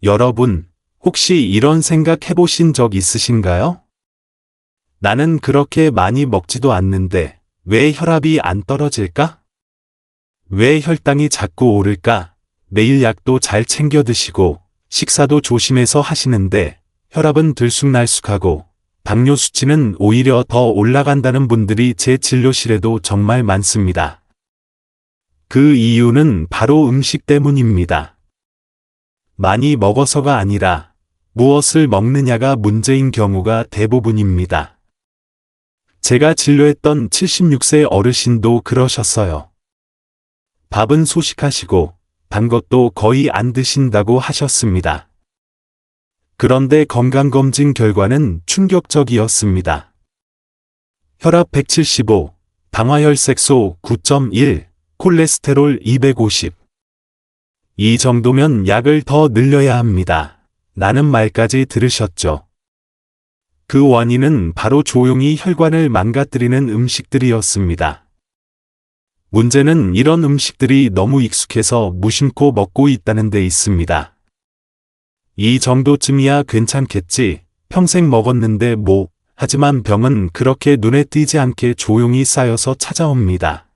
여러분, 혹시 이런 생각 해보신 적 있으신가요? 나는 그렇게 많이 먹지도 않는데 왜 혈압이 안 떨어질까? 왜 혈당이 자꾸 오를까? 매일 약도 잘 챙겨 드시고 식사도 조심해서 하시는데 혈압은 들쑥날쑥하고 당뇨 수치는 오히려 더 올라간다는 분들이 제 진료실에도 정말 많습니다. 그 이유는 바로 음식 때문입니다. 많이 먹어서가 아니라 무엇을 먹느냐가 문제인 경우가 대부분입니다. 제가 진료했던 76세 어르신도 그러셨어요. 밥은 소식하시고 단 것도 거의 안 드신다고 하셨습니다. 그런데 건강검진 결과는 충격적이었습니다. 혈압 175, 당화혈색소 9.1, 콜레스테롤 250. 이 정도면 약을 더 늘려야 합니다. 라는 말까지 들으셨죠. 그 원인은 바로 조용히 혈관을 망가뜨리는 음식들이었습니다. 문제는 이런 음식들이 너무 익숙해서 무심코 먹고 있다는 데 있습니다. 이 정도쯤이야 괜찮겠지, 평생 먹었는데 뭐, 하지만 병은 그렇게 눈에 띄지 않게 조용히 쌓여서 찾아옵니다.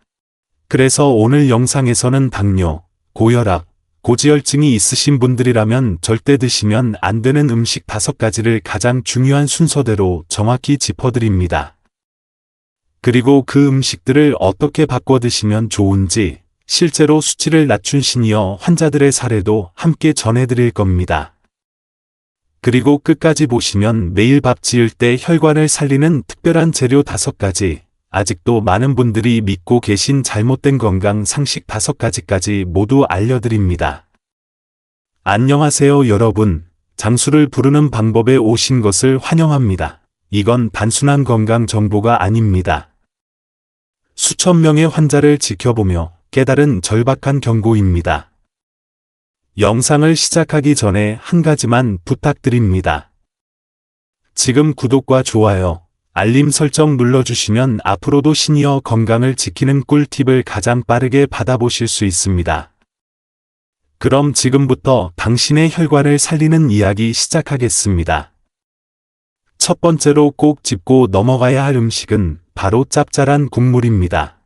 그래서 오늘 영상에서는 당뇨, 고혈압, 고지혈증이 있으신 분들이라면 절대 드시면 안 되는 음식 5가지를 가장 중요한 순서대로 정확히 짚어드립니다. 그리고 그 음식들을 어떻게 바꿔 드시면 좋은지 실제로 수치를 낮춘 시니어 환자들의 사례도 함께 전해드릴 겁니다. 그리고 끝까지 보시면 매일 밥 지을 때 혈관을 살리는 특별한 재료 5가지, 아직도 많은 분들이 믿고 계신 잘못된 건강 상식 5가지까지 모두 알려드립니다. 안녕하세요 여러분, 장수를 부르는 방법에 오신 것을 환영합니다. 이건 단순한 건강 정보가 아닙니다. 수천 명의 환자를 지켜보며 깨달은 절박한 경고입니다. 영상을 시작하기 전에 한 가지만 부탁드립니다. 지금 구독과 좋아요, 알림 설정 눌러주시면 앞으로도 시니어 건강을 지키는 꿀팁을 가장 빠르게 받아보실 수 있습니다. 그럼 지금부터 당신의 혈관을 살리는 이야기 시작하겠습니다. 첫 번째로 꼭 짚고 넘어가야 할 음식은 바로 짭짤한 국물입니다.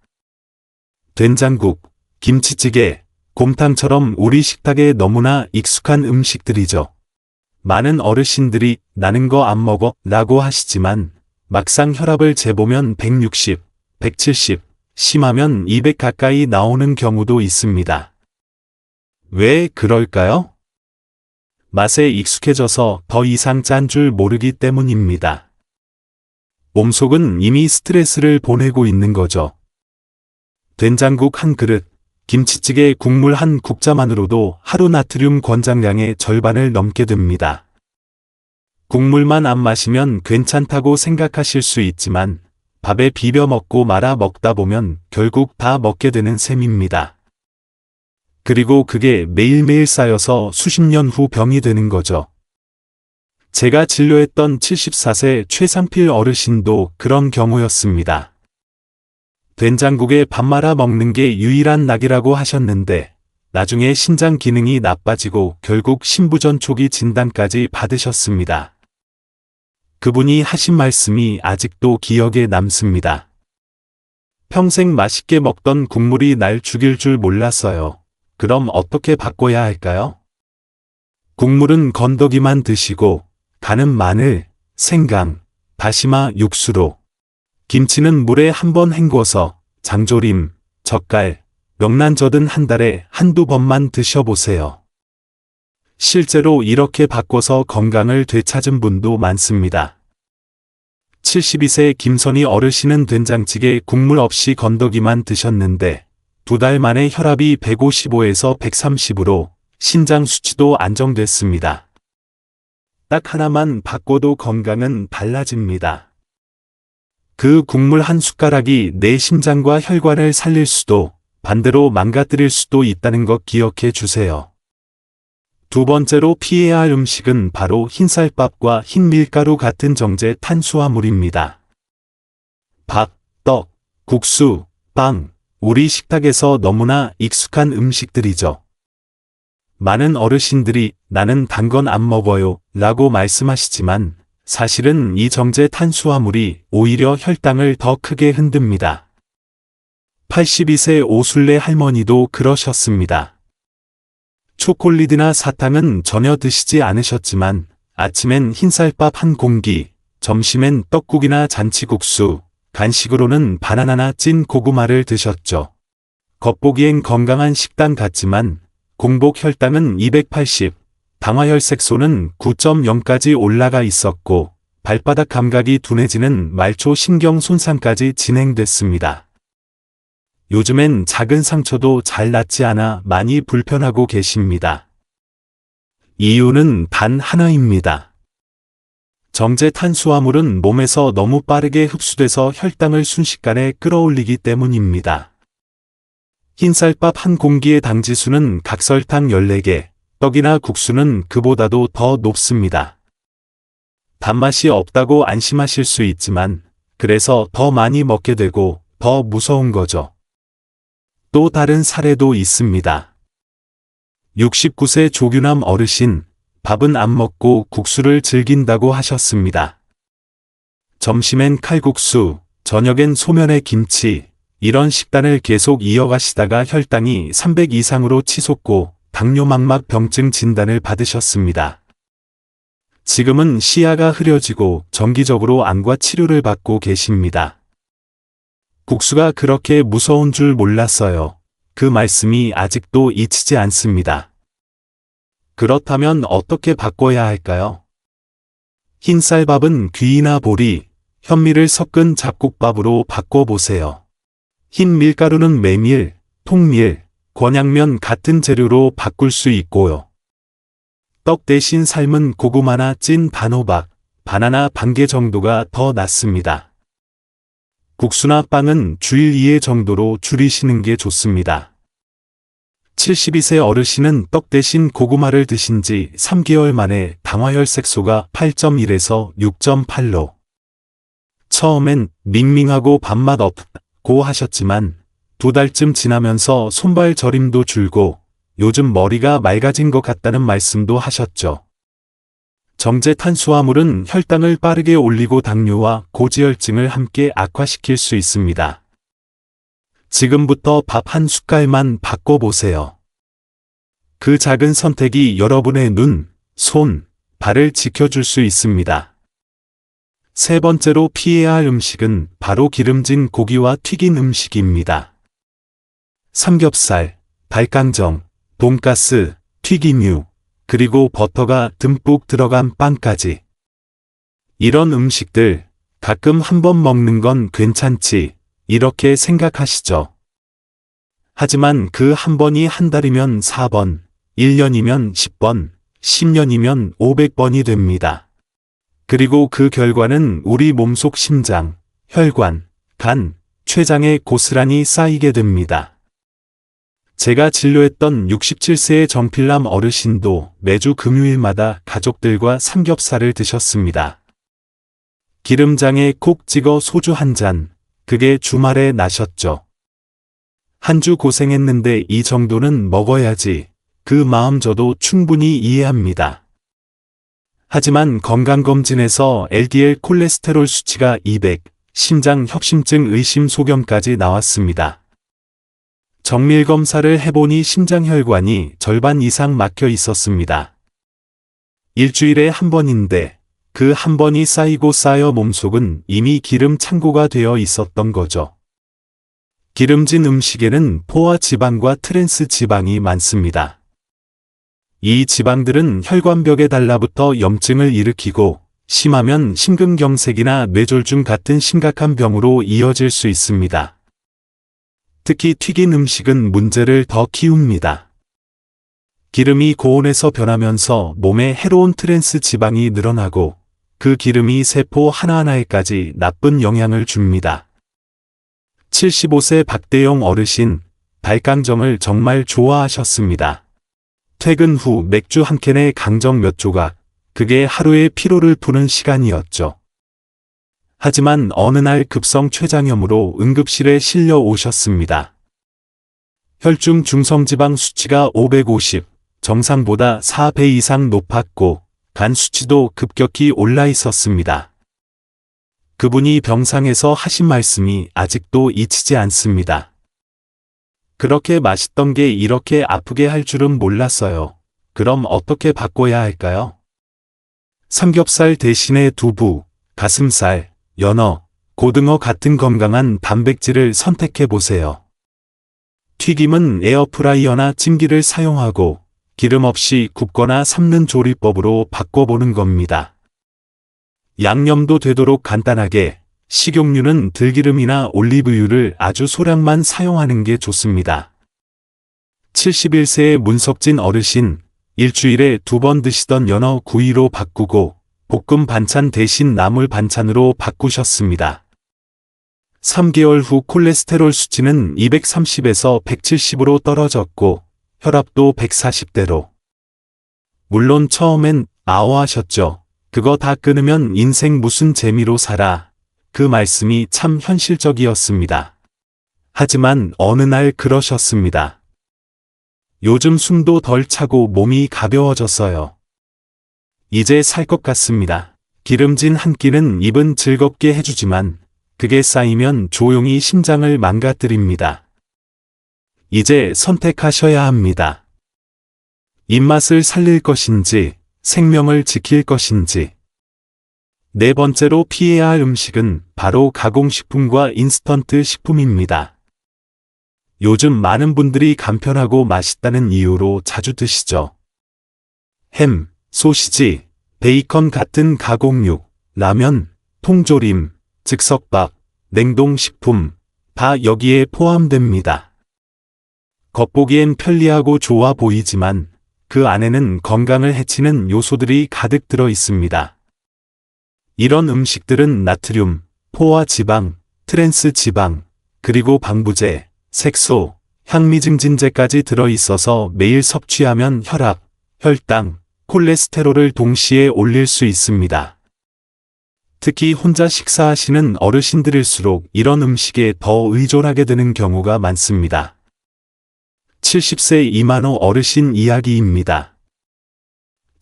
된장국, 김치찌개, 곰탕처럼 우리 식탁에 너무나 익숙한 음식들이죠. 많은 어르신들이 나는 거 안 먹어 라고 하시지만 막상 혈압을 재보면 160, 170, 심하면 200 가까이 나오는 경우도 있습니다. 왜 그럴까요? 맛에 익숙해져서 더 이상 짠 줄 모르기 때문입니다. 몸속은 이미 스트레스를 보내고 있는 거죠. 된장국 한 그릇, 김치찌개 국물 한 국자만으로도 하루 나트륨 권장량의 절반을 넘게 듭니다. 국물만 안 마시면 괜찮다고 생각하실 수 있지만 밥에 비벼 먹고 말아 먹다 보면 결국 다 먹게 되는 셈입니다. 그리고 그게 매일매일 쌓여서 수십 년 후 병이 되는 거죠. 제가 진료했던 74세 최상필 어르신도 그런 경우였습니다. 된장국에 밥 말아 먹는 게 유일한 낙이라고 하셨는데 나중에 신장 기능이 나빠지고 결국 신부전초기 진단까지 받으셨습니다. 그분이 하신 말씀이 아직도 기억에 남습니다. 평생 맛있게 먹던 국물이 날 죽일 줄 몰랐어요. 그럼 어떻게 바꿔야 할까요? 국물은 건더기만 드시고 간은 마늘, 생강, 다시마 육수로, 김치는 물에 한번 헹궈서 장조림, 젓갈, 명란젓은 한 달에 한두 번만 드셔보세요. 실제로 이렇게 바꿔서 건강을 되찾은 분도 많습니다. 72세 김선희 어르신은 된장찌개 국물 없이 건더기만 드셨는데 2달 만에 혈압이 155에서 130으로 신장 수치도 안정됐습니다. 딱 하나만 바꿔도 건강은 달라집니다. 그 국물 한 숟가락이 내 심장과 혈관을 살릴 수도 반대로 망가뜨릴 수도 있다는 것 기억해 주세요. 두 번째로 피해야 할 음식은 바로 흰쌀밥과 흰밀가루 같은 정제 탄수화물입니다. 밥, 떡, 국수, 빵, 우리 식탁에서 너무나 익숙한 음식들이죠. 많은 어르신들이 나는 단 건 안 먹어요 라고 말씀하시지만 사실은 이 정제 탄수화물이 오히려 혈당을 더 크게 흔듭니다. 82세 오순례 할머니도 그러셨습니다. 초콜릿이나 사탕은 전혀 드시지 않으셨지만 아침엔 흰쌀밥 한 공기, 점심엔 떡국이나 잔치국수, 간식으로는 바나나나 찐 고구마를 드셨죠. 겉보기엔 건강한 식단 같지만 공복 혈당은 280, 당화혈색소는 9.0까지 올라가 있었고 발바닥 감각이 둔해지는 말초 신경 손상까지 진행됐습니다. 요즘엔 작은 상처도 잘 낫지 않아 많이 불편하고 계십니다. 이유는 단 하나입니다. 정제 탄수화물은 몸에서 너무 빠르게 흡수돼서 혈당을 순식간에 끌어올리기 때문입니다. 흰쌀밥 한 공기의 당지수는 각설탕 14개, 떡이나 국수는 그보다도 더 높습니다. 단맛이 없다고 안심하실 수 있지만 그래서 더 많이 먹게 되고 더 무서운 거죠. 또 다른 사례도 있습니다. 69세 조규남 어르신, 밥은 안 먹고 국수를 즐긴다고 하셨습니다. 점심엔 칼국수, 저녁엔 소면에 김치, 이런 식단을 계속 이어가시다가 혈당이 300 이상으로 치솟고 당뇨막막 병증 진단을 받으셨습니다. 지금은 시야가 흐려지고 정기적으로 암과 치료를 받고 계십니다. 국수가 그렇게 무서운 줄 몰랐어요. 그 말씀이 아직도 잊히지 않습니다. 그렇다면 어떻게 바꿔야 할까요? 흰쌀밥은 귀나 보리, 현미를 섞은 잡곡밥으로 바꿔보세요. 흰 밀가루는 메밀, 통밀, 권양면 같은 재료로 바꿀 수 있고요. 떡 대신 삶은 고구마나 찐 단호박, 바나나 반개 정도가 더 낫습니다. 국수나 빵은 주일 2회 정도로 줄이시는 게 좋습니다. 72세 어르신은 떡 대신 고구마를 드신 지 3개월 만에 당화혈색소가 8.1에서 6.8로. 처음엔 밍밍하고 밥맛 없고 하셨지만 2달쯤 지나면서 손발 저림도 줄고 요즘 머리가 맑아진 것 같다는 말씀도 하셨죠. 정제 탄수화물은 혈당을 빠르게 올리고 당뇨와 고지혈증을 함께 악화시킬 수 있습니다. 지금부터 밥 한 숟갈만 바꿔보세요. 그 작은 선택이 여러분의 눈, 손, 발을 지켜줄 수 있습니다. 세 번째로 피해야 할 음식은 바로 기름진 고기와 튀긴 음식입니다. 삼겹살, 닭강정, 돈가스, 튀김류, 그리고 버터가 듬뿍 들어간 빵까지. 이런 음식들 가끔 한번 먹는 건 괜찮지, 이렇게 생각하시죠. 하지만 그 한 번이 한 달이면 4번, 1년이면 10번, 10년이면 500번이 됩니다. 그리고 그 결과는 우리 몸속 심장, 혈관, 간, 췌장에 고스란히 쌓이게 됩니다. 제가 진료했던 67세의 정필남 어르신도 매주 금요일마다 가족들과 삼겹살을 드셨습니다. 기름장에 콕 찍어 소주 한 잔, 그게 주말에 나셨죠. 한 주 고생했는데 이 정도는 먹어야지. 그 마음 저도 충분히 이해합니다. 하지만 건강검진에서 LDL 콜레스테롤 수치가 200, 심장 협심증 의심 소견까지 나왔습니다. 정밀검사를 해보니 심장혈관이 절반 이상 막혀 있었습니다. 일주일에 한 번인데 그 한 번이 쌓이고 쌓여 몸속은 이미 기름 창고가 되어 있었던 거죠. 기름진 음식에는 포화 지방과 트랜스 지방이 많습니다. 이 지방들은 혈관벽에 달라붙어 염증을 일으키고 심하면 심근경색이나 뇌졸중 같은 심각한 병으로 이어질 수 있습니다. 특히 튀긴 음식은 문제를 더 키웁니다. 기름이 고온에서 변하면서 몸에 해로운 트랜스 지방이 늘어나고 그 기름이 세포 하나하나에까지 나쁜 영향을 줍니다. 75세 박대영 어르신, 닭강정을 정말 좋아하셨습니다. 퇴근 후 맥주 한 캔에 강정 몇 조각, 그게 하루의 피로를 푸는 시간이었죠. 하지만 어느 날 급성 췌장염으로 응급실에 실려 오셨습니다. 혈중 중성지방 수치가 550, 정상보다 4배 이상 높았고 간 수치도 급격히 올라 있었습니다. 그분이 병상에서 하신 말씀이 아직도 잊히지 않습니다. 그렇게 맛있던 게 이렇게 아프게 할 줄은 몰랐어요. 그럼 어떻게 바꿔야 할까요? 삼겹살 대신에 두부, 가슴살, 연어, 고등어 같은 건강한 단백질을 선택해 보세요. 튀김은 에어프라이어나 찜기를 사용하고 기름 없이 굽거나 삶는 조리법으로 바꿔보는 겁니다. 양념도 되도록 간단하게, 식용유는 들기름이나 올리브유를 아주 소량만 사용하는 게 좋습니다. 71세의 문석진 어르신, 일주일에 2번 드시던 연어 구이로 바꾸고 볶음 반찬 대신 나물 반찬으로 바꾸셨습니다. 3개월 후 콜레스테롤 수치는 230에서 170으로 떨어졌고 혈압도 140대로. 물론 처음엔 아워하셨죠. 그거 다 끊으면 인생 무슨 재미로 살아. 그 말씀이 참 현실적이었습니다. 하지만 어느 날 그러셨습니다. 요즘 숨도 덜 차고 몸이 가벼워졌어요. 이제 살 것 같습니다. 기름진 한 끼는 입은 즐겁게 해주지만 그게 쌓이면 조용히 심장을 망가뜨립니다. 이제 선택하셔야 합니다. 입맛을 살릴 것인지 생명을 지킬 것인지. 네 번째로 피해야 할 음식은 바로 가공식품과 인스턴트 식품입니다. 요즘 많은 분들이 간편하고 맛있다는 이유로 자주 드시죠. 햄, 소시지, 베이컨 같은 가공육, 라면, 통조림, 즉석밥, 냉동식품, 다 여기에 포함됩니다. 겉보기엔 편리하고 좋아 보이지만 그 안에는 건강을 해치는 요소들이 가득 들어 있습니다. 이런 음식들은 나트륨, 포화 지방, 트랜스 지방, 그리고 방부제, 색소, 향미증진제까지 들어 있어서 매일 섭취하면 혈압, 혈당, 콜레스테롤을 동시에 올릴 수 있습니다. 특히 혼자 식사하시는 어르신들일수록 이런 음식에 더 의존하게 되는 경우가 많습니다. 70세 이만호 어르신 이야기입니다.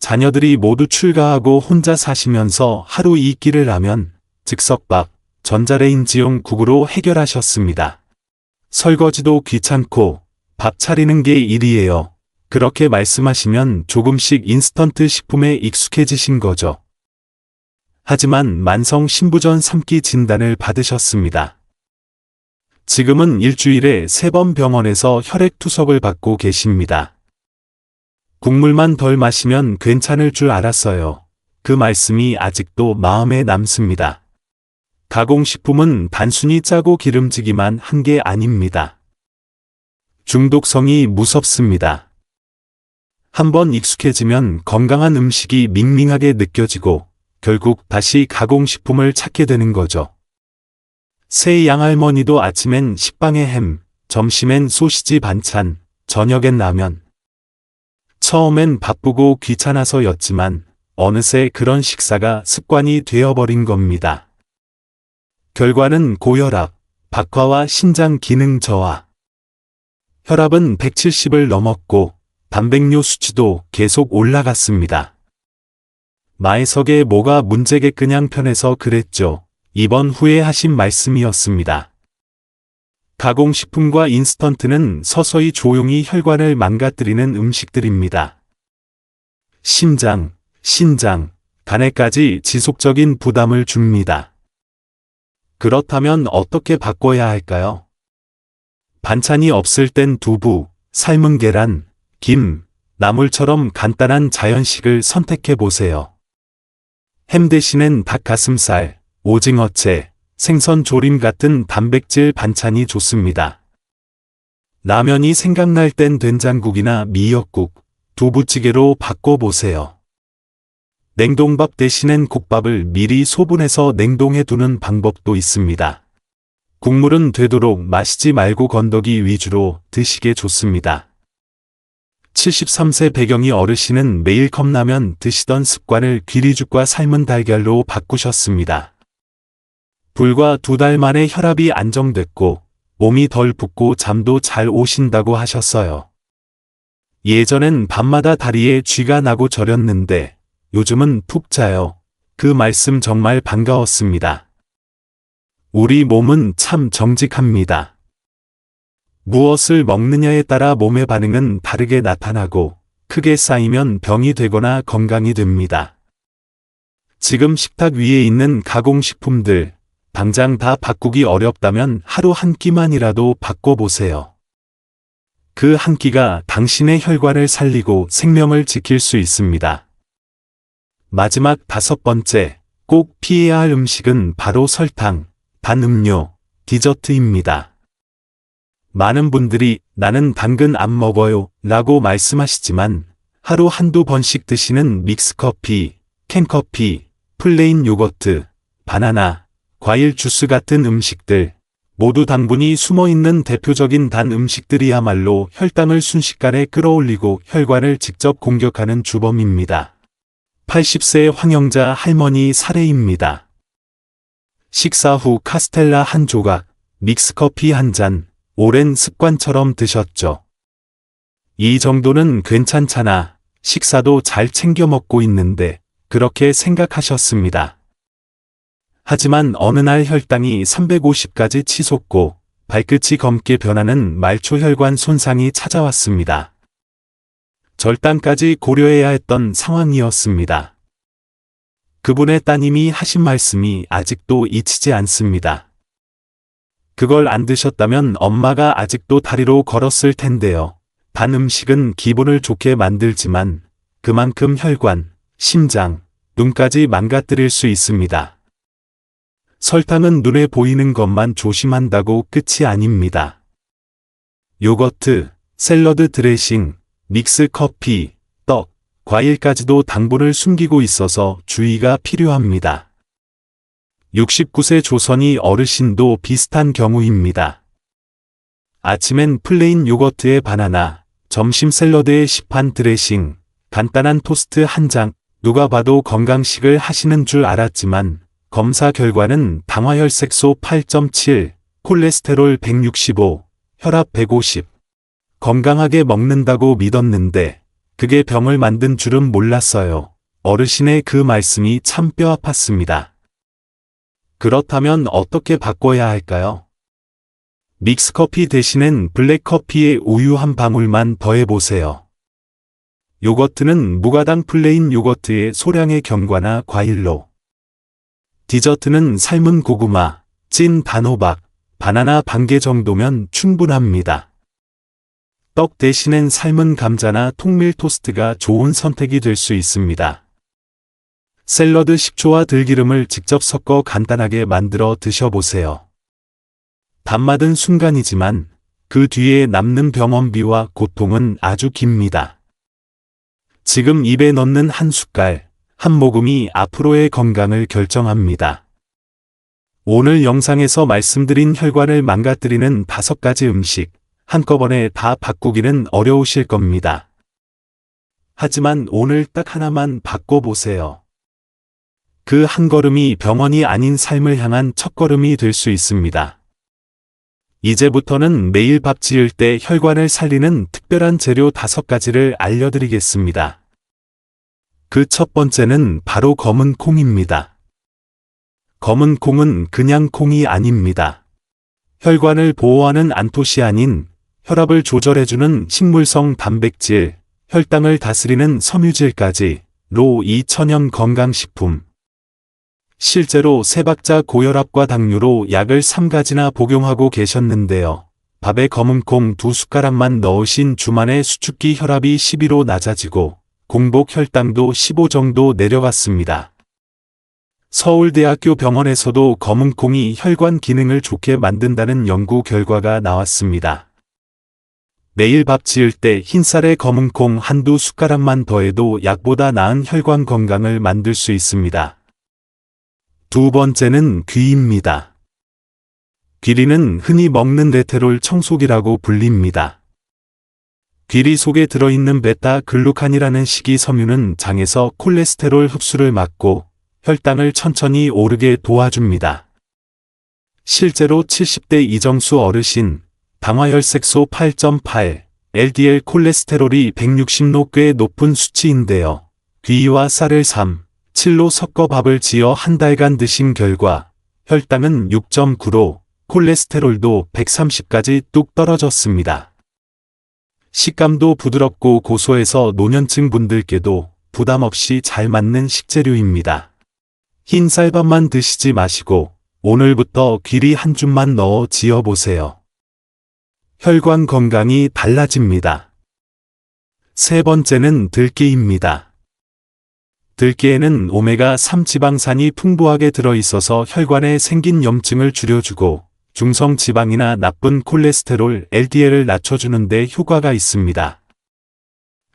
자녀들이 모두 출가하고 혼자 사시면서 하루 2끼를 라면, 즉석밥, 전자레인지용 국으로 해결하셨습니다. 설거지도 귀찮고 밥 차리는 게 일이에요. 그렇게 말씀하시면 조금씩 인스턴트 식품에 익숙해지신 거죠. 하지만 만성 신부전 3기 진단을 받으셨습니다. 지금은 일주일에 3번 병원에서 혈액투석을 받고 계십니다. 국물만 덜 마시면 괜찮을 줄 알았어요. 그 말씀이 아직도 마음에 남습니다. 가공식품은 단순히 짜고 기름지기만 한 게 아닙니다. 중독성이 무섭습니다. 한번 익숙해지면 건강한 음식이 밍밍하게 느껴지고 결국 다시 가공식품을 찾게 되는 거죠. 새 양할머니도 아침엔 식빵에 햄, 점심엔 소시지 반찬, 저녁엔 라면. 처음엔 바쁘고 귀찮아서였지만 어느새 그런 식사가 습관이 되어버린 겁니다. 결과는 고혈압, 박화와 신장 기능 저하. 혈압은 170을 넘었고 단백뇨 수치도 계속 올라갔습니다. 마에석에 뭐가 문제겠그냥 편해서 그랬죠. 이번 후에 하신 말씀이었습니다. 가공식품과 인스턴트는 서서히 조용히 혈관을 망가뜨리는 음식들입니다. 심장, 신장, 간에까지 지속적인 부담을 줍니다. 그렇다면 어떻게 바꿔야 할까요? 반찬이 없을 땐 두부, 삶은 계란, 김, 나물처럼 간단한 자연식을 선택해 보세요. 햄 대신엔 닭가슴살, 오징어채, 생선 조림 같은 단백질 반찬이 좋습니다. 라면이 생각날 땐 된장국이나 미역국, 두부찌개로 바꿔보세요. 냉동밥 대신엔 국밥을 미리 소분해서 냉동해 두는 방법도 있습니다. 국물은 되도록 마시지 말고 건더기 위주로 드시게 좋습니다. 73세 배경이 어르신은 매일 컵라면 드시던 습관을 귀리죽과 삶은 달걀로 바꾸셨습니다. 불과 2달 만에 혈압이 안정됐고 몸이 덜 붓고 잠도 잘 오신다고 하셨어요. 예전엔 밤마다 다리에 쥐가 나고 저렸는데 요즘은 푹 자요. 그 말씀 정말 반가웠습니다. 우리 몸은 참 정직합니다. 무엇을 먹느냐에 따라 몸의 반응은 다르게 나타나고 크게 쌓이면 병이 되거나 건강이 됩니다. 지금 식탁 위에 있는 가공식품들, 당장 다 바꾸기 어렵다면 하루 한 끼만이라도 바꿔보세요. 그 한 끼가 당신의 혈관을 살리고 생명을 지킬 수 있습니다. 마지막 5번째, 꼭 피해야 할 음식은 바로 설탕, 단 음료, 디저트입니다. 많은 분들이 나는 당근 안 먹어요 라고 말씀하시지만 하루 한두 번씩 드시는 믹스커피, 캔커피, 플레인 요거트, 바나나, 과일 주스 같은 음식들, 모두 당분이 숨어있는 대표적인 단 음식들이야말로 혈당을 순식간에 끌어올리고 혈관을 직접 공격하는 주범입니다. 80세 황영자 할머니 사례입니다. 식사 후 카스텔라 한 조각, 믹스커피 한 잔, 오랜 습관처럼 드셨죠. 이 정도는 괜찮잖아. 식사도 잘 챙겨 먹고 있는데 그렇게 생각하셨습니다. 하지만 어느 날 혈당이 350까지 치솟고 발끝이 검게 변하는 말초혈관 손상이 찾아왔습니다. 절단까지 고려해야 했던 상황이었습니다. 그분의 따님이 하신 말씀이 아직도 잊히지 않습니다. 그걸 안 드셨다면 엄마가 아직도 다리로 걸었을 텐데요. 단 음식은 기분을 좋게 만들지만 그만큼 혈관, 심장, 눈까지 망가뜨릴 수 있습니다. 설탕은 눈에 보이는 것만 조심한다고 끝이 아닙니다. 요거트, 샐러드 드레싱, 믹스 커피, 떡, 과일까지도 당분을 숨기고 있어서 주의가 필요합니다. 69세 조선이 어르신도 비슷한 경우입니다. 아침엔 플레인 요거트에 바나나, 점심 샐러드에 시판 드레싱, 간단한 토스트 한 장, 누가 봐도 건강식을 하시는 줄 알았지만 검사 결과는 당화혈색소 8.7, 콜레스테롤 165, 혈압 150. 건강하게 먹는다고 믿었는데 그게 병을 만든 줄은 몰랐어요. 어르신의 그 말씀이 참 뼈 아팠습니다. 그렇다면 어떻게 바꿔야 할까요? 믹스커피 대신엔 블랙커피에 우유 한 방울만 더해보세요. 요거트는 무가당 플레인 요거트에 소량의 견과나 과일로. 디저트는 삶은 고구마, 찐 단호박, 바나나 반개 정도면 충분합니다. 떡 대신엔 삶은 감자나 통밀 토스트가 좋은 선택이 될 수 있습니다. 샐러드 식초와 들기름을 직접 섞어 간단하게 만들어 드셔보세요. 단맛은 순간이지만 그 뒤에 남는 병원비와 고통은 아주 깁니다. 지금 입에 넣는 한 숟갈, 한 모금이 앞으로의 건강을 결정합니다. 오늘 영상에서 말씀드린 혈관을 망가뜨리는 5가지 음식, 한꺼번에 다 바꾸기는 어려우실 겁니다. 하지만 오늘 딱 하나만 바꿔보세요. 그 한 걸음이 병원이 아닌 삶을 향한 첫걸음이 될 수 있습니다. 이제부터는 매일 밥 지을 때 혈관을 살리는 특별한 재료 5가지를 알려드리겠습니다. 그 첫 번째는 바로 검은 콩입니다. 검은 콩은 그냥 콩이 아닙니다. 혈관을 보호하는 안토시아닌, 혈압을 조절해주는 식물성 단백질, 혈당을 다스리는 섬유질까지 로 2천연 건강식품. 실제로 세박자 고혈압과 당뇨로 약을 3가지나 복용하고 계셨는데요. 밥에 검은 콩 2숟가락만 넣으신 주만에 수축기 혈압이 12로 낮아지고 공복 혈당도 15 정도 내려갔습니다. 서울대학교 병원에서도 검은 콩이 혈관 기능을 좋게 만든다는 연구 결과가 나왔습니다. 매일 밥 지을 때 흰쌀에 검은 콩 한두 숟가락만 더해도 약보다 나은 혈관 건강을 만들 수 있습니다. 두 번째는 귀입니다. 귀리는 흔히 먹는 레테롤 청소기라고 불립니다. 귀리 속에 들어있는 베타글루칸이라는 식이섬유는 장에서 콜레스테롤 흡수를 막고 혈당을 천천히 오르게 도와줍니다. 실제로 70대 이정수 어르신, 당화혈색소 8.8, LDL 콜레스테롤이 160로 꽤 높은 수치인데요. 귀와 쌀을 3, 7로 섞어 밥을 지어 한 달간 드신 결과 혈당은 6.9로 콜레스테롤도 130까지 뚝 떨어졌습니다. 식감도 부드럽고 고소해서 노년층 분들께도 부담 없이 잘 맞는 식재료입니다. 흰 쌀밥만 드시지 마시고 오늘부터 귀리 한 줌만 넣어 지어보세요. 혈관 건강이 달라집니다. 세 번째는 들깨입니다. 들깨에는 오메가3 지방산이 풍부하게 들어있어서 혈관에 생긴 염증을 줄여주고 중성 지방이나 나쁜 콜레스테롤 LDL을 낮춰주는 데 효과가 있습니다.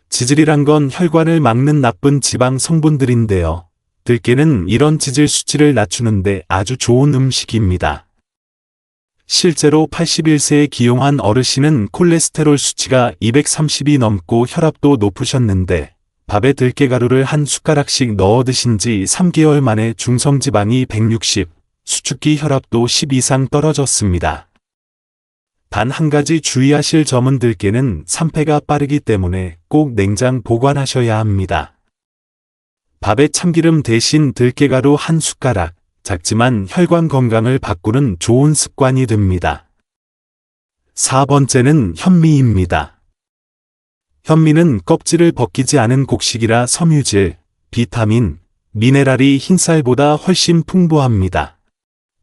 지질이란 건 혈관을 막는 나쁜 지방 성분들인데요. 들깨는 이런 지질 수치를 낮추는데 아주 좋은 음식입니다. 실제로 81세에 기용한 어르신은 콜레스테롤 수치가 230이 넘고 혈압도 높으셨는데 밥에 들깨가루를 한 숟가락씩 넣어 드신 지 3개월 만에 중성지방이 160, 수축기 혈압도 10 이상 떨어졌습니다. 단 한 가지 주의하실 점은 들깨는 산패가 빠르기 때문에 꼭 냉장 보관하셔야 합니다. 밥에 참기름 대신 들깨가루 한 숟가락, 작지만 혈관 건강을 바꾸는 좋은 습관이 됩니다. 4번째는 현미입니다. 현미는 껍질을 벗기지 않은 곡식이라 섬유질, 비타민, 미네랄이 흰쌀보다 훨씬 풍부합니다.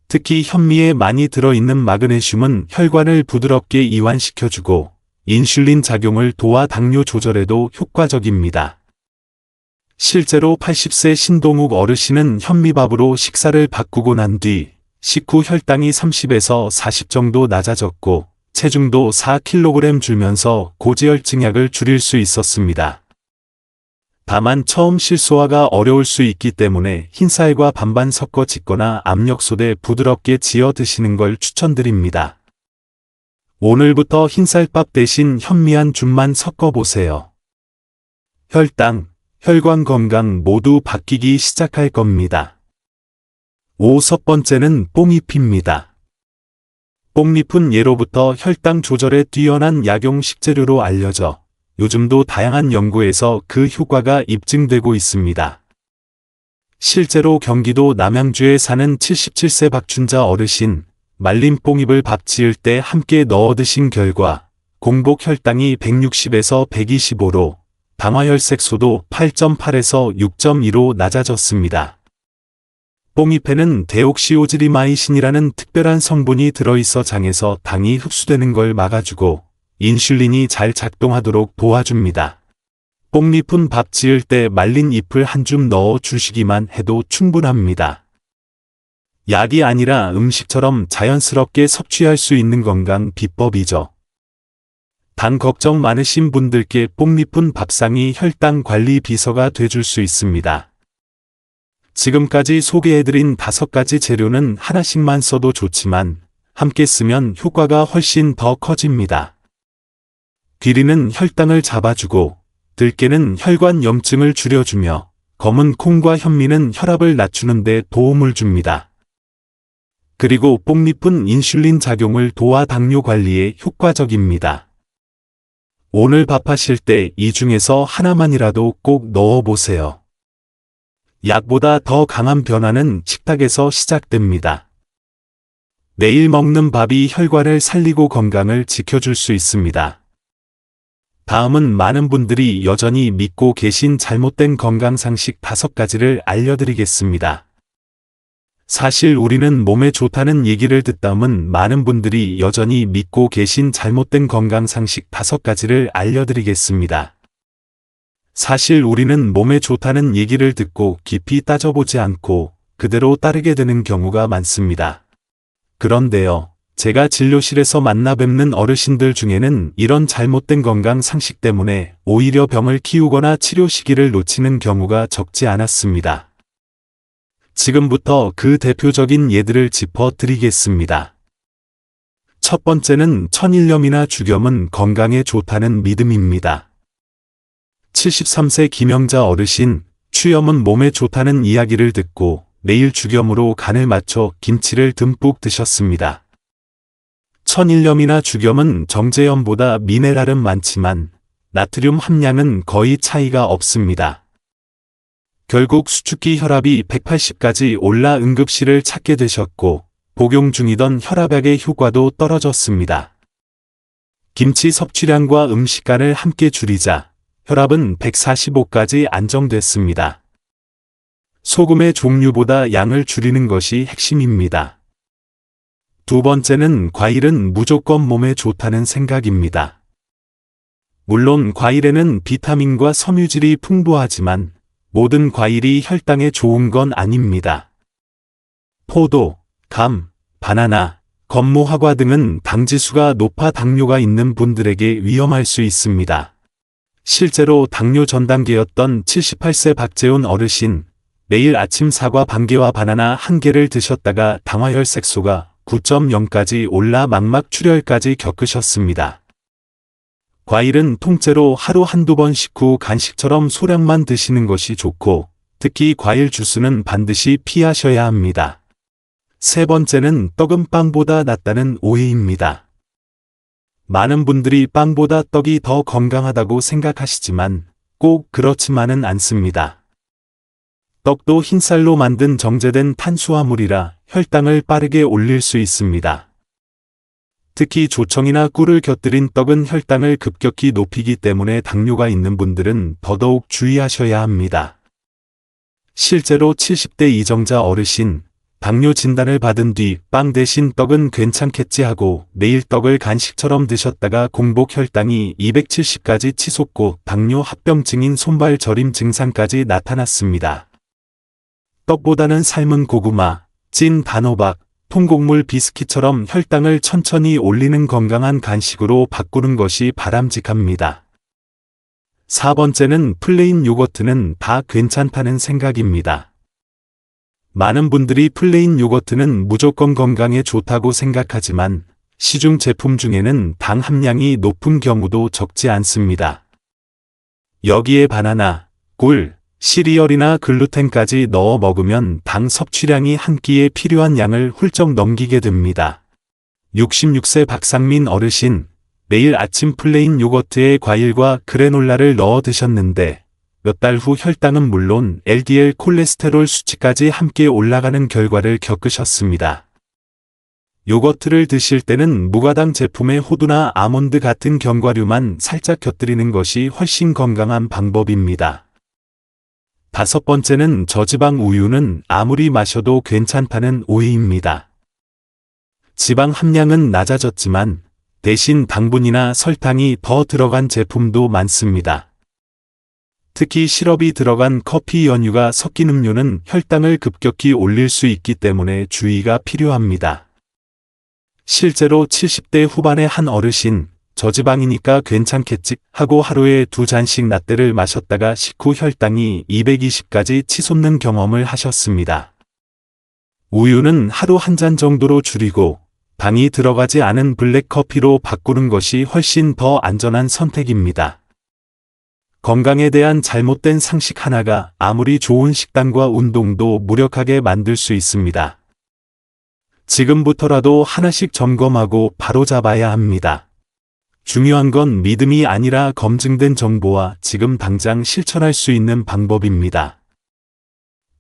특히 현미에 많이 들어있는 마그네슘은 혈관을 부드럽게 이완시켜주고 인슐린 작용을 도와 당뇨 조절에도 효과적입니다. 실제로 80세 신동욱 어르신은 현미밥으로 식사를 바꾸고 난 뒤 식후 혈당이 30에서 40 정도 낮아졌고 체중도 4kg 줄면서 고지혈증약을 줄일 수 있었습니다. 다만 처음 실소화가 어려울 수 있기 때문에 흰쌀과 반반 섞어 짓거나 압력솥에 부드럽게 지어 드시는 걸 추천드립니다. 오늘부터 흰쌀밥 대신 현미 한 줌만 섞어 보세요. 혈당, 혈관 건강 모두 바뀌기 시작할 겁니다. 5번째는 뽕잎입니다. 뽕잎은 예로부터 혈당 조절에 뛰어난 약용 식재료로 알려져 요즘도 다양한 연구에서 그 효과가 입증되고 있습니다. 실제로 경기도 남양주에 사는 77세 박춘자 어르신, 말린 뽕잎을 밥 지을 때 함께 넣어 드신 결과 공복 혈당이 160에서 125로 당화혈색소도 8.8에서 6.2로 낮아졌습니다. 뽕잎에는 데옥시오지리마이신이라는 특별한 성분이 들어있어 장에서 당이 흡수되는 걸 막아주고 인슐린이 잘 작동하도록 도와줍니다. 뽕잎은 밥 지을 때 말린 잎을 한 줌 넣어 주시기만 해도 충분합니다. 약이 아니라 음식처럼 자연스럽게 섭취할 수 있는 건강 비법이죠. 당 걱정 많으신 분들께 뽕잎은 밥상이 혈당 관리 비서가 돼줄 수 있습니다. 지금까지 소개해드린 5가지 재료는 하나씩만 써도 좋지만 함께 쓰면 효과가 훨씬 더 커집니다. 귀리는 혈당을 잡아주고 들깨는 혈관 염증을 줄여주며 검은 콩과 현미는 혈압을 낮추는 데 도움을 줍니다. 그리고 뽕잎은 인슐린 작용을 도와 당뇨 관리에 효과적입니다. 오늘 밥하실 때 이 중에서 하나만이라도 꼭 넣어보세요. 약보다 더 강한 변화는 식탁에서 시작됩니다. 매일 먹는 밥이 혈관을 살리고 건강을 지켜줄 수 있습니다. 다음은 많은 분들이 여전히 믿고 계신 잘못된 건강상식 5가지를 알려드리겠습니다. 사실 우리는 몸에 좋다는 얘기를 듣다면 많은 분들이 여전히 믿고 계신 잘못된 건강상식 5가지를 알려드리겠습니다. 사실 우리는 몸에 좋다는 얘기를 듣고 깊이 따져보지 않고 그대로 따르게 되는 경우가 많습니다. 그런데요, 제가 진료실에서 만나 뵙는 어르신들 중에는 이런 잘못된 건강 상식 때문에 오히려 병을 키우거나 치료 시기를 놓치는 경우가 적지 않았습니다. 지금부터 그 대표적인 예들을 짚어 드리겠습니다. 첫 번째는 천일염이나 죽염은 건강에 좋다는 믿음입니다. 73세 김영자 어르신, 추염은 몸에 좋다는 이야기를 듣고 매일 죽염으로 간을 맞춰 김치를 듬뿍 드셨습니다. 선일염이나 죽염은 정제염보다 미네랄은 많지만 나트륨 함량은 거의 차이가 없습니다. 결국 수축기 혈압이 180까지 올라 응급실을 찾게 되셨고 복용 중이던 혈압약의 효과도 떨어졌습니다. 김치 섭취량과 음식간을 함께 줄이자 혈압은 145까지 안정됐습니다. 소금의 종류보다 양을 줄이는 것이 핵심입니다. 두 번째는 과일은 무조건 몸에 좋다는 생각입니다. 물론 과일에는 비타민과 섬유질이 풍부하지만 모든 과일이 혈당에 좋은 건 아닙니다. 포도, 감, 바나나, 건무화과 등은 당지수가 높아 당뇨가 있는 분들에게 위험할 수 있습니다. 실제로 당뇨 전 단계였던 78세 박재훈 어르신, 매일 아침 사과 반 개와 바나나 한 개를 드셨다가 당화혈색소가 9.0까지 올라 망막 출혈까지 겪으셨습니다. 과일은 통째로 하루 한두 번 식후 간식처럼 소량만 드시는 것이 좋고 특히 과일 주스는 반드시 피하셔야 합니다. 세 번째는 떡은 빵보다 낫다는 오해입니다. 많은 분들이 빵보다 떡이 더 건강하다고 생각하시지만 꼭 그렇지만은 않습니다. 떡도 흰쌀로 만든 정제된 탄수화물이라 혈당을 빠르게 올릴 수 있습니다. 특히 조청이나 꿀을 곁들인 떡은 혈당을 급격히 높이기 때문에 당뇨가 있는 분들은 더더욱 주의하셔야 합니다. 실제로 70대 이정자 어르신, 당뇨 진단을 받은 뒤 빵 대신 떡은 괜찮겠지 하고 매일 떡을 간식처럼 드셨다가 공복 혈당이 270까지 치솟고 당뇨 합병증인 손발 저림 증상까지 나타났습니다. 떡보다는 삶은 고구마, 찐 단호박, 통곡물 비스킷처럼 혈당을 천천히 올리는 건강한 간식으로 바꾸는 것이 바람직합니다. 4번째는 플레인 요거트는 다 괜찮다는 생각입니다. 많은 분들이 플레인 요거트는 무조건 건강에 좋다고 생각하지만 시중 제품 중에는 당 함량이 높은 경우도 적지 않습니다. 여기에 바나나, 꿀, 시리얼이나 글루텐까지 넣어 먹으면 당 섭취량이 한 끼에 필요한 양을 훌쩍 넘기게 됩니다. 66세 박상민 어르신, 매일 아침 플레인 요거트에 과일과 그래놀라를 넣어 드셨는데 몇 달 후 혈당은 물론 LDL 콜레스테롤 수치까지 함께 올라가는 결과를 겪으셨습니다. 요거트를 드실 때는 무가당 제품의 호두나 아몬드 같은 견과류만 살짝 곁들이는 것이 훨씬 건강한 방법입니다. 5번째는 저지방 우유는 아무리 마셔도 괜찮다는 오해입니다. 지방 함량은 낮아졌지만 대신 당분이나 설탕이 더 들어간 제품도 많습니다. 특히 시럽이 들어간 커피 연유가 섞인 음료는 혈당을 급격히 올릴 수 있기 때문에 주의가 필요합니다. 실제로 70대 후반의 한 어르신, 저지방이니까 괜찮겠지 하고 하루에 2잔씩 라떼를 마셨다가 식후 혈당이 220까지 치솟는 경험을 하셨습니다. 우유는 하루 한 잔 정도로 줄이고 당이 들어가지 않은 블랙커피로 바꾸는 것이 훨씬 더 안전한 선택입니다. 건강에 대한 잘못된 상식 하나가 아무리 좋은 식단과 운동도 무력하게 만들 수 있습니다. 지금부터라도 하나씩 점검하고 바로잡아야 합니다. 중요한 건 믿음이 아니라 검증된 정보와 지금 당장 실천할 수 있는 방법입니다.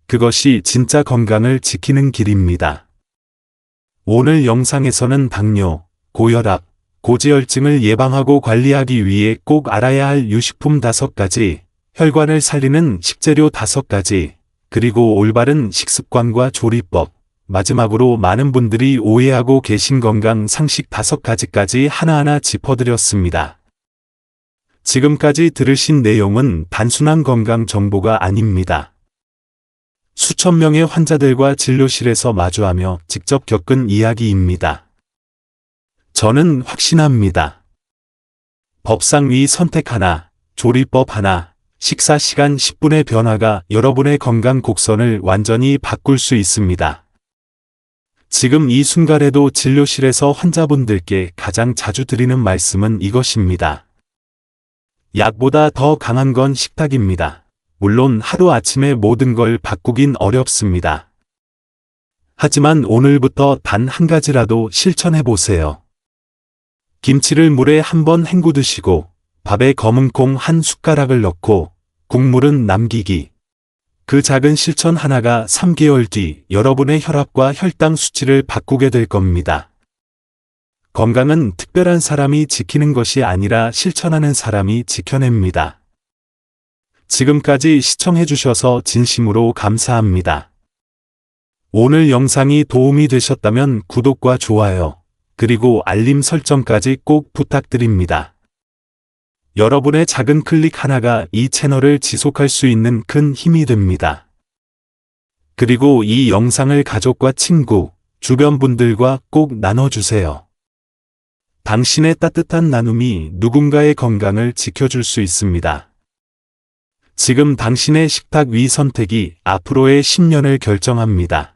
그것이 진짜 건강을 지키는 길입니다. 오늘 영상에서는 당뇨, 고혈압, 고지혈증을 예방하고 관리하기 위해 꼭 알아야 할 유식품 5가지, 혈관을 살리는 식재료 5가지, 그리고 올바른 식습관과 조리법, 마지막으로 많은 분들이 오해하고 계신 건강 상식 5가지까지 하나하나 짚어드렸습니다. 지금까지 들으신 내용은 단순한 건강 정보가 아닙니다. 수천 명의 환자들과 진료실에서 마주하며 직접 겪은 이야기입니다. 저는 확신합니다. 법상위 선택 하나, 조리법 하나, 식사 시간 10분의 변화가 여러분의 건강 곡선을 완전히 바꿀 수 있습니다. 지금 이 순간에도 진료실에서 환자분들께 가장 자주 드리는 말씀은 이것입니다. 약보다 더 강한 건 식탁입니다. 물론 하루아침에 모든 걸 바꾸긴 어렵습니다. 하지만 오늘부터 단 한 가지라도 실천해 보세요. 김치를 물에 한번 헹구드시고 밥에 검은 콩 한 숟가락을 넣고 국물은 남기기. 그 작은 실천 하나가 3개월 뒤 여러분의 혈압과 혈당 수치를 바꾸게 될 겁니다. 건강은 특별한 사람이 지키는 것이 아니라 실천하는 사람이 지켜냅니다. 지금까지 시청해주셔서 진심으로 감사합니다. 오늘 영상이 도움이 되셨다면 구독과 좋아요, 그리고 알림 설정까지 꼭 부탁드립니다. 여러분의 작은 클릭 하나가 이 채널을 지속할 수 있는 큰 힘이 됩니다. 그리고 이 영상을 가족과 친구, 주변 분들과 꼭 나눠주세요. 당신의 따뜻한 나눔이 누군가의 건강을 지켜줄 수 있습니다. 지금 당신의 식탁 위 선택이 앞으로의 10년을 결정합니다.